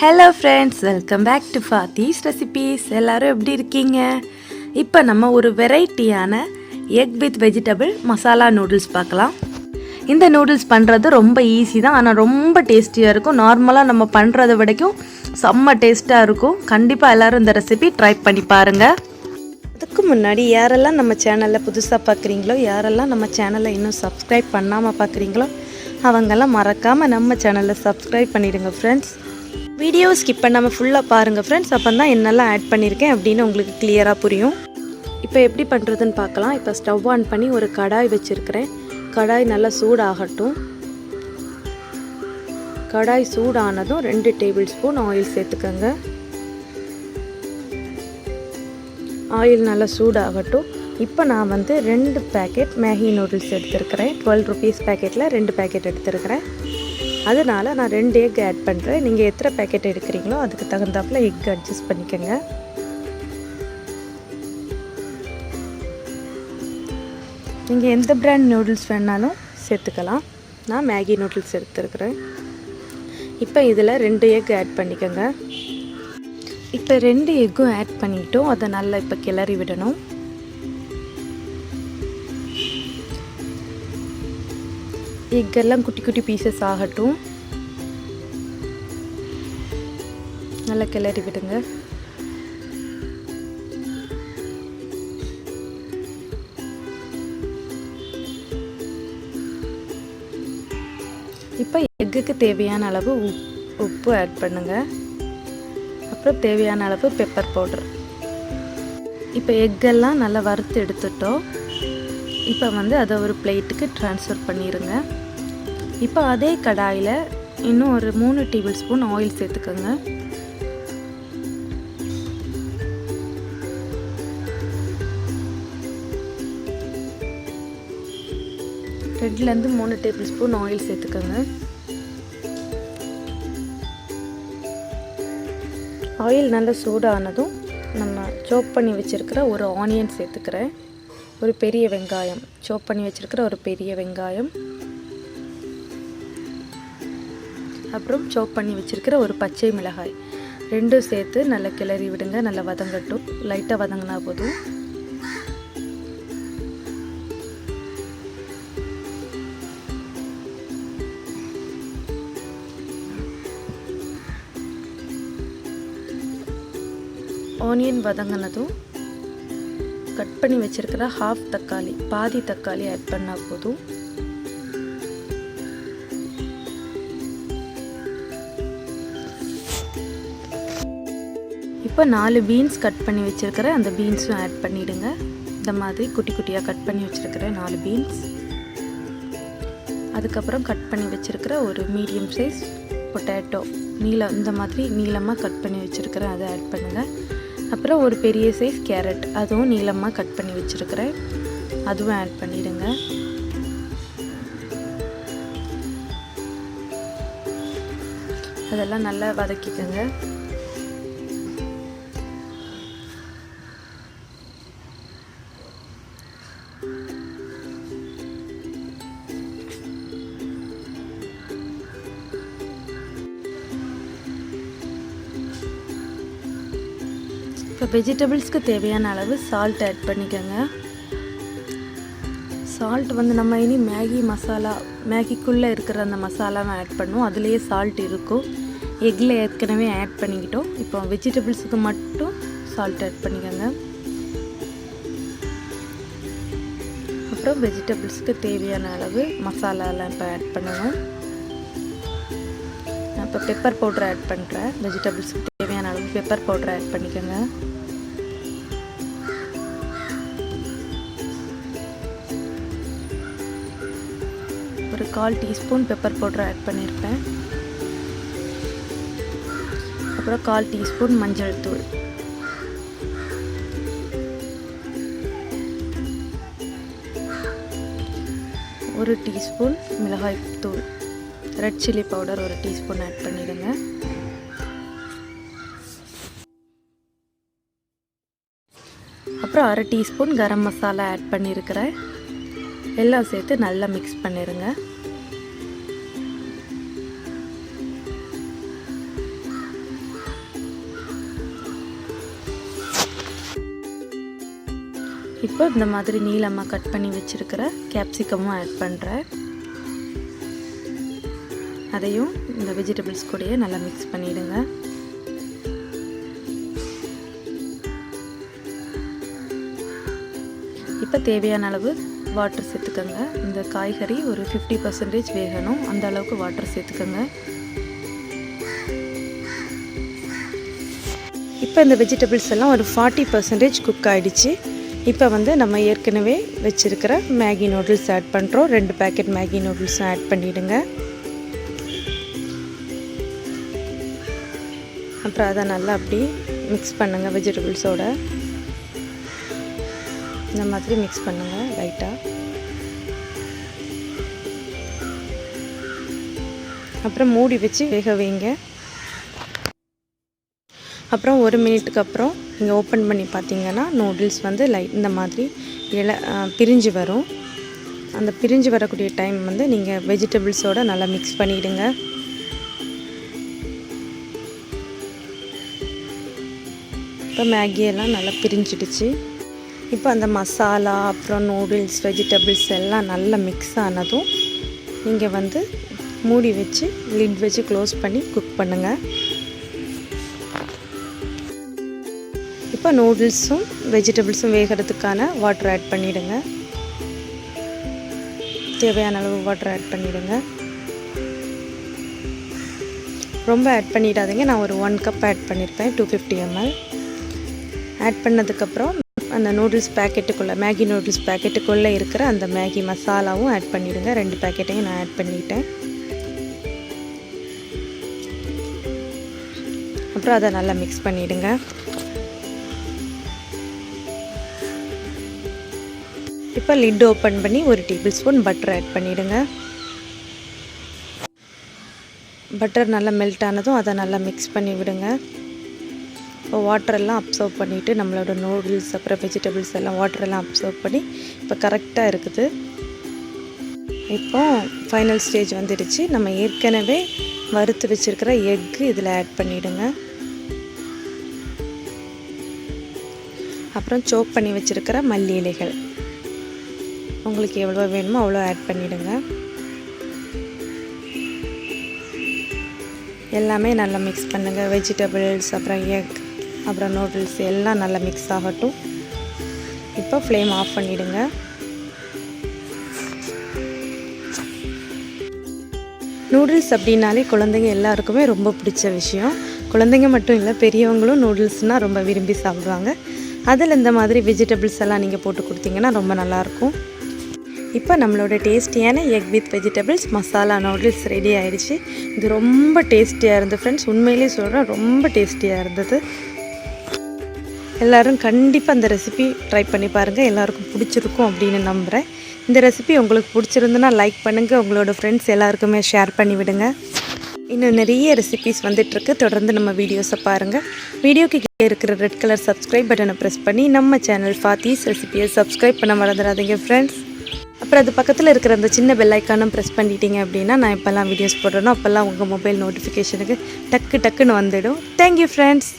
Hello friends, welcome back to Fathi's recipes. எல்லோரும் எப்படி இருக்கீங்க? இப்போ நம்ம ஒரு வெரைட்டியான egg with vegetable masala noodles பார்க்கலாம். இந்த நூடுல்ஸ் பண்ணுறது ரொம்ப ஈஸி தான், ஆனால் ரொம்ப டேஸ்டியாக இருக்கும். நார்மலாக நம்ம பண்ணுறதை விடைக்கும் செம்ம டேஸ்ட்டாக இருக்கும். கண்டிப்பாக எல்லோரும் இந்த ரெசிபி ட்ரை பண்ணி பாருங்கள். அதுக்கு முன்னாடி யாரெல்லாம் நம்ம சேனலில் புதுசாக பார்க்குறீங்களோ, யாரெல்லாம் நம்ம சேனலை இன்னும் சப்ஸ்கிரைப் பண்ணாமல் பார்க்குறீங்களோ, அவங்கெல்லாம் மறக்காமல் நம்ம சேனலை சப்ஸ்கிரைப் பண்ணிவிடுங்க ஃப்ரெண்ட்ஸ். வீடியோ ஸ்கிப் பண்ணாமல் ஃபுல்லாக பாருங்கள் ஃப்ரெண்ட்ஸ். அப்போ தான் என்னெல்லாம் ஆட் பண்ணியிருக்கேன் அப்படின்னு உங்களுக்கு கிளியராக புரியும். இப்போ எப்படி பண்ணுறதுன்னு பார்க்கலாம். இப்போ ஸ்டவ் ஆன் பண்ணி ஒரு கடாய் வச்சுருக்கிறேன். கடாய் நல்லா சூடாகட்டும். கடாய் சூடானதும் 2 டேபிள் ஸ்பூன் ஆயில் சேர்த்துக்கோங்க. ஆயில் நல்லா சூடாகட்டும். இப்போ நான் 2 பேக்கெட் மேகி நூடுல்ஸ் எடுத்துருக்கிறேன். 12 ருபீஸ் பேக்கெட்டில் 2 பேக்கெட் எடுத்துருக்கிறேன். அதனால் நான் 2 எக் ஆட் பண்ணுறேன். நீங்கள் எத்தனை பேக்கெட் எடுக்கிறீங்களோ அதுக்கு தகுந்தாப்பில் எக் அட்ஜஸ்ட் பண்ணிக்கோங்க. நீங்கள் எந்த பிராண்ட் நூடுல்ஸ் வேணாலும் சேர்த்துக்கலாம். நான் மேகி நூடுல்ஸ் எடுத்துருக்கிறேன். இப்போ இதில் 2 எக் ஆட் பண்ணிக்கோங்க. இப்போ 2 எக்கும் ஆட் பண்ணிட்டோம். அதை நல்லா இப்போ கிளறி விடணும். எக்கெல்லாம் குட்டி குட்டி பீசஸ் ஆகட்டும். நல்லா கிளறி விடுங்க. இப்போ எக்குக்கு தேவையான அளவு உப்பு ஆட் பண்ணுங்க. அப்புறம் தேவையான அளவு பெப்பர் பவுடர். இப்போ எக்கெல்லாம் நல்லா வறுத்து எடுத்துட்டோம். இப்போ அதை ஒரு பிளேட்டுக்கு ட்ரான்ஸ்ஃபர் பண்ணிடுங்க. இப்போ அதே கடாயில் இன்னும் ஒரு 3 டேபிள் ஸ்பூன் ஆயில் சேர்த்துக்கோங்க. ரெண்டுலேருந்து 3 டேபிள் ஸ்பூன் ஆயில் சேர்த்துக்கோங்க. ஆயில் நல்லா சூடானதும் நம்ம சாப் பண்ணி வச்சுருக்கிற ஒரு ஆனியன் சேர்த்துக்கிறேன். ஒரு பெரிய வெங்காயம், சாப் பண்ணி வச்சுருக்கிற ஒரு பெரிய வெங்காயம். அப்புறம் சாப் பண்ணி வச்சுருக்கிற ஒரு பச்சை மிளகாய். 2 சேர்த்து நல்லா கிளறி விடுங்க. நல்லா வதங்கட்டும். லைட்டாக வதங்கினா போதும். ஆனியன் வதங்கினதும் கட் பண்ணி வச்சுருக்கிற ஹாஃப் தக்காளி, பாதி தக்காளி ஆட் பண்ணால் போதும். இப்போ 4 பீன்ஸ் கட் பண்ணி வச்சுருக்கிற அந்த பீன்ஸும் ஆட் பண்ணிவிடுங்க. இந்த மாதிரி குட்டி குட்டியாக கட் பண்ணி வச்சுருக்கிற 4 பீன்ஸ். அதுக்கப்புறம் கட் பண்ணி வச்சுருக்கிற ஒரு மீடியம் சைஸ் பொட்டேட்டோ, இந்த மாதிரி நீளமாக கட் பண்ணி வச்சுருக்கிறேன், அதை ஆட் பண்ணுங்கள். அப்புறம் ஒரு பெரிய சைஸ் கேரட், அதுவும் நீளமாக கட் பண்ணி வச்சுருக்கிறேன், அதுவும் ஆட் பண்ணிவிடுங்க. அதெல்லாம் நல்லா வதக்கிக்கோங்க. இப்போ வெஜிடபிள்ஸ்க்கு தேவையான அளவு சால்ட் ஆட் பண்ணிக்கோங்க. சால்ட் நம்ம இனி மேகி மசாலா, மேகிக்குள்ளே இருக்கிற அந்த மசாலாவை ஆட் பண்ணுவோம். அதுலேயே சால்ட் இருக்கும். எக்கில் ஏற்கனவே ஆட் பண்ணிக்கிட்டோம். இப்போ வெஜிடபிள்ஸுக்கு மட்டும் சால்ட் ஆட் பண்ணிக்கோங்க. அப்புறம் வெஜிடபிள்ஸுக்கு தேவையான அளவு மசாலாலாம் இப்போ ஆட் பண்ணணும். நான் இப்போ பெப்பர் பவுடர் ஆட் பண்ணுறேன். வெஜிடபிள்ஸுக்கு தேவையான அளவு பெப்பர் பவுடர் ஆட் பண்ணிக்கோங்க. ஒரு 1/4 டீஸ்பூன் பெப்பர் பவுடர் ஆட் பண்ணியிருப்பேன். அப்புறம் 1/4 டீஸ்பூன் மஞ்சள் தூள். ஒரு டீஸ்பூன் மிளகாய் தூள், red chilli powder 1 teaspoon add பண்ணிடுங்க. அப்புறம் 1/2 டீஸ்பூன் கரம் மசாலா ஆட் பண்ணியிருக்கிறேன். எல்லாம் சேர்த்து நல்லா மிக்ஸ் பண்ணிடுங்க. இப்போ இந்த மாதிரி நீளமாக கட் பண்ணி வச்சுருக்கிற கேப்சிகமும் ஆட் பண்ணுறேன். அதையும் இந்த வெஜிடபிள்ஸ் கூடயே நல்லா மிக்ஸ் பண்ணிவிடுங்க. இப்போ தேவையான அளவு வாட்டர் சேர்த்துக்கோங்க. இந்த காய்கறி ஒரு 50% வேகணும், அந்த அளவுக்கு வாட்டர் சேர்த்துக்கோங்க. இப்போ இந்த வெஜிடபிள்ஸ் எல்லாம் ஒரு 40% குக் ஆகிடுச்சு. இப்போ நம்ம ஏற்கனவே வச்சுருக்கிற மேகி நூடுல்ஸ் ஆட் பண்ணுறோம். 2 பேக்கெட் மேகி நூடுல்ஸும் ஆட் பண்ணிவிடுங்க. அப்புறம் அதை நல்லா அப்படி மிக்ஸ் பண்ணுங்கள். வெஜிடபிள்ஸோட இந்த மாதிரி மிக்ஸ் பண்ணுங்கள் லைட்டாக. அப்புறம் மூடி வச்சு வேக வைங்க. அப்புறம் 1 மினிட்டுக்கு அப்புறம் நீங்கள் ஓப்பன் பண்ணி பார்த்தீங்கன்னா நூடுல்ஸ் இந்த மாதிரி பிரிஞ்சு வரும். அந்த பிரிஞ்சு வரக்கூடிய டைம் நீங்கள் வெஜிடபிள்ஸோடு நல்லா மிக்ஸ் பண்ணிவிடுங்க. இப்போ மேகியெல்லாம் நல்லா பிரிஞ்சிடுச்சு. இப்போ அந்த மசாலா அப்புறம் நூடுல்ஸ் வெஜிடபிள்ஸ் எல்லாம் நல்லா மிக்ஸ் ஆனதும் நீங்கள் மூடி வச்சு லிட் வச்சு க்ளோஸ் பண்ணி குக் பண்ணுங்கள். இப்போ நூடுல்ஸும் வெஜிடபிள்ஸும் வேகிறதுக்கான வாட்டர் ஆட் பண்ணிவிடுங்க. தேவையான அளவு வாட்டர் ஆட் பண்ணிவிடுங்க. ரொம்ப ஆட் பண்ணிடாதீங்க. நான் ஒரு 1 கப் ஆட் பண்ணியிருப்பேன், 250 ml. ஆட் பண்ணதுக்கப்புறம் அந்த நூடுல்ஸ் பேக்கெட்டுக்குள்ளே மேகி நூடுல்ஸ் பேக்கெட்டுக்குள்ளே இருக்கிற அந்த மேகி மசாலாவும் ஆட் பண்ணிவிடுங்க. 2 பேக்கெட்டையும் நான் ஆட் பண்ணிட்டேன். அப்புறம் அதை நல்லா மிக்ஸ் பண்ணிவிடுங்க. இப்போ லிட் ஓப்பன் பண்ணி 1 டேபிள் ஸ்பூன் பட்டர் ஆட் பண்ணிவிடுங்க. பட்டர் நல்லா மெல்ட் ஆனதும் அதை நல்லா மிக்ஸ் பண்ணி விடுங்க. இப்போ வாட்டரெல்லாம் அப்சர்வ் பண்ணிவிட்டு நம்மளோட நூடுல்ஸ் அப்புறம் வெஜிடபிள்ஸ் எல்லாம் வாட்டரெல்லாம் அப்சர்வ் பண்ணி இப்போ கரெக்டாக இருக்குது. இப்போ ஃபைனல் ஸ்டேஜ் வந்துடுச்சு. நம்ம ஏற்கனவே வறுத்து வச்சுருக்கிற எக்கு இதில் ஆட் பண்ணிவிடுங்க. அப்புறம் சோப் பண்ணி வச்சுருக்கிற மல்லி இலைகள் உங்களுக்கு எவ்வளோ வேணுமோ அவ்வளோ ஆட் பண்ணிவிடுங்க. எல்லாமே நல்லா மிக்ஸ் பண்ணுங்கள். வெஜிடபிள்ஸ் அப்புறம் எக் அப்புறம் நூடுல்ஸ் எல்லாம் நல்லா மிக்ஸ் ஆகட்டும். இப்போ ஃப்ளேம் ஆஃப் பண்ணிவிடுங்க. நூடுல்ஸ் அப்படின்னாலே குழந்தைங்க எல்லாருக்குமே ரொம்ப பிடிச்ச விஷயம். குழந்தைங்க மட்டும் இல்லை, பெரியவங்களும் நூடுல்ஸ்னால் ரொம்ப விரும்பி சாப்பிடுவாங்க. அதில் இந்த மாதிரி வெஜிடபிள்ஸ் எல்லாம் நீங்கள் போட்டு கொடுத்தீங்கன்னா ரொம்ப நல்லாயிருக்கும். இப்போ நம்மளோட டேஸ்டியான egg with vegetables masala noodles ready ஆகிடுச்சு. இது ரொம்ப டேஸ்டியாக இருந்தது ஃப்ரெண்ட்ஸ். உண்மையிலே சொல்கிறேன், ரொம்ப டேஸ்டியாக இருந்தது. எல்லோரும் கண்டிப்பாக அந்த ரெசிபி ட்ரை பண்ணி பாருங்கள். எல்லாருக்கும் பிடிச்சிருக்கும் அப்படின்னு நம்புகிறேன். இந்த ரெசிபி உங்களுக்கு பிடிச்சிருந்துன்னா லைக் பண்ணுங்கள். உங்களோட ஃப்ரெண்ட்ஸ் எல்லாருக்குமே ஷேர் பண்ணி விடுங்க. இன்னும் நிறைய ரெசிபிஸ் வந்துட்டுருக்கு. தொடர்ந்து நம்ம வீடியோஸை பாருங்கள். வீடியோக்கு கீழே இருக்கிற ரெட் கலர் சப்ஸ்கிரைப் பட்டனை ப்ரெஸ் பண்ணி நம்ம சேனல் ஃபாத்திஸ் ரெசிபியை சப்ஸ்கிரைப் பண்ண மறந்துடாதீங்க ஃப்ரெண்ட்ஸ். அப்புறம் அது பக்கத்தில் இருக்கிற அந்த சின்ன பெல் ஐக்கானும் ப்ரெஸ் பண்ணிட்டீங்க அப்படின்னா நான் இப்போல்லாம் வீடியோஸ் போடுறேனோ அப்போல்லாம் உங்கள் மொபைல் நோட்டிஃபிகேஷனுக்கு டக்குன்னு வந்துடும். Thank you friends.